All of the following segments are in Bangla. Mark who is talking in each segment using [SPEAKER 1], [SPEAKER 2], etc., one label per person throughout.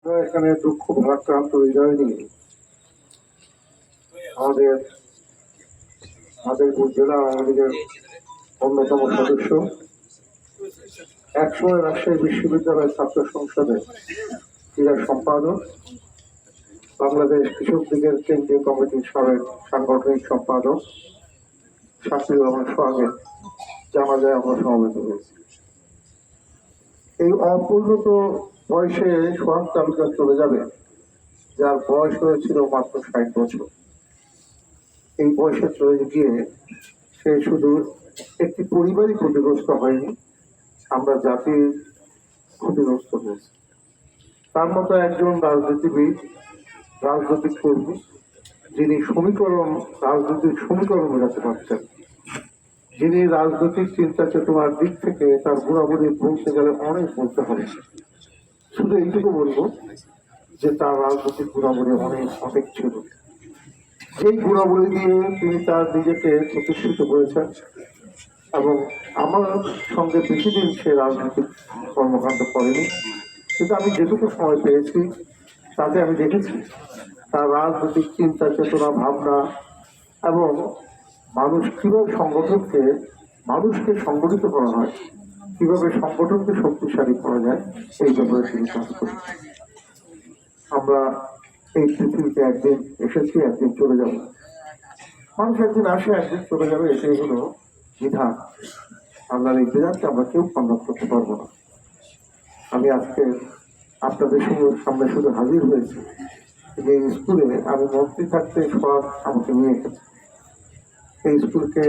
[SPEAKER 1] আমরা এখানে দুঃখ ভারাক্রান্ত হৃদয় নিয়ে আমাদের মাদারীপুর জেলা আওয়ামী লীগের অন্যতম সদস্য, একসময় রাজশাহী বিশ্ববিদ্যালয় ছাত্র সংসদের ক্রীড়া সম্পাদক, বাংলাদেশ কৃষক লীগের কেন্দ্রীয় কমিটির সাবেক সাংগঠনিক সম্পাদক শাকির রহমান সোহাগের জানাজায় আমরা সমবেত হয়েছি। এই অপরিণত বয়সে সোহাগ তালুকদার চলে যাবে, যার বয়স হয়েছিল মাত্র 60 বছর। এই বয়সে চলে গিয়ে সে শুধু একটি পরিবারই ক্ষতিগ্রস্ত হয়নি, আমরা জাতির ক্ষতিগ্রস্ত হয়েছে। তার মতো একজন রাজনীতিবিদ, রাজনৈতিক কর্মী, যিনি রাজনৈতিক সমীকরণ মেলাতে পারছেন, যিনি রাজনৈতিক চিন্তা চেতনার দিক থেকে তার গুণাবলী বলতে গেলে অনেক বলতে হবে। শুধু এইটুকু বলবো যে তার রাজনৈতিক গুণাবলী অনেক ছিল। এই গুণাবলী দিয়ে তিনি তার নিজেকে প্রতিষ্ঠিত করেছেন এবং আমার সঙ্গে বেশি দিন সে রাজনৈতিক কর্মকাণ্ড করেনি, কিন্তু আমি যেটুকু সময় পেয়েছি তাতে আমি দেখেছি তার রাজনৈতিক চিন্তা চেতনা, ভাবনা এবং মানুষ কিভাবে মানুষকে সংগঠিত করা হয়, কিভাবে সংগঠনকে শক্তিশালী করা যায়, সেই ব্যাপারে তিনি কাজ করেন। আমরা এই পৃথিবীতে একদিন এসেছি, একদিন চলে যাব। মানুষ একদিন আসে, একদিন চলে যাবে, এটাই হলো বিধান। আল্লাহর এই বিধানকে আমরা কেউ খণ্ডন করতে পারবো না। আমি আজকে আপনাদের সামনে শুধু হাজির হয়েছি যে স্কুলে আমি মন্ত্রী থাকতে সব আমাকে নিয়ে এসেছে। এই স্কুলকে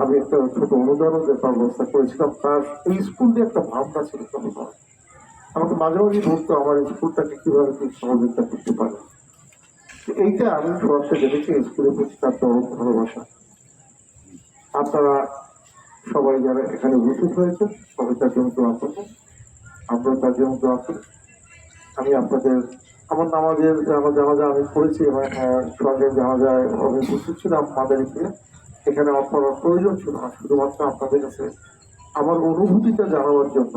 [SPEAKER 1] আমি একটা ছোট অনুদানও দেওয়ার ব্যবস্থা করেছিলাম। তার এই স্কুল দিয়ে একটা ভাবনা ছিল, আমাকে মাঝে মাঝে বলতো আমার স্কুলটাকে কিভাবে সহযোগিতা করতে পারে। এইটা আমি সরাসরি দেখেছি স্কুলের প্রতি তার ভালোবাসা। আপনারা সবাই যারা এখানে উপস্থিত হয়েছে সবাই তার জন্য দোয়া করবেন, আমরা তার জন্য দোয়া করি। আমি আপনাদের আমার জানাজা আমি করেছি এবং সঙ্গে জানাজায় আমি উপস্থিত ছিলাম মাদারীপুরে। এখানে আপনার প্রয়োজন ছিল না, শুধুমাত্র আপনাদের কাছে আমার অনুভূতিটা জানাবার জন্য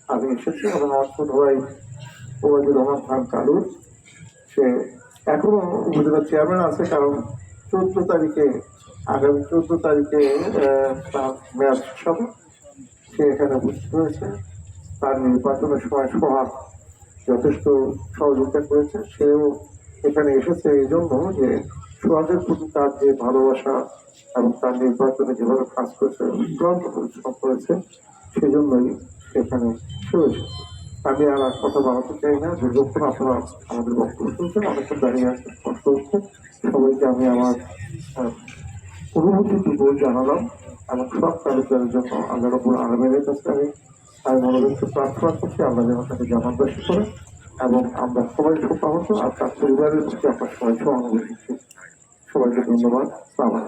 [SPEAKER 1] আমি এসেছি। এবং আমার ছোট ভাই ওবায়দুর রহমান খান কালুর, সে এখনো উপজেলা চেয়ারম্যান আছে, কারণ আগামী 14 তারিখে তার মেয়াদ শেষ হবে। সে এখানে উপস্থিত হয়েছে, তার নির্বাচনের সময় সোহাগ যথেষ্ট সহযোগিতা করেছে। সেও এখানে এসেছে এই জন্য যে সোহাগের প্রতি তার যে ভালোবাসা এবং তার নির্বাচনে যেভাবে কাজ করেছে, ক্লান্ত পরিশ্রম করেছে, সেজন্যই সেখানে সে এসেছে। আমি আর কথা বাড়াতে চাই না। যতক্ষণ আপনারা আমাদের বক্তব্য শুনছেন, অনেকক্ষণ দাঁড়িয়ে আসতে কষ্ট হচ্ছে, সবাইকে আমি আমার অনুভূতিটুকু জানালাম এবং সব তালুকদারের জন্য আল্লাহ রাব্বুল আলামিনের কাছে আমি মনোযোগকে প্রার্থনা করছি, আল্লাহ যেন তাকে জামানবাসী করে এবং আমরা সবাই শোকাহত আর তার পরিবারের প্রতি আমরা সবাই সহানুভূতি। সবাইকে ধন্যবাদ। সালাম।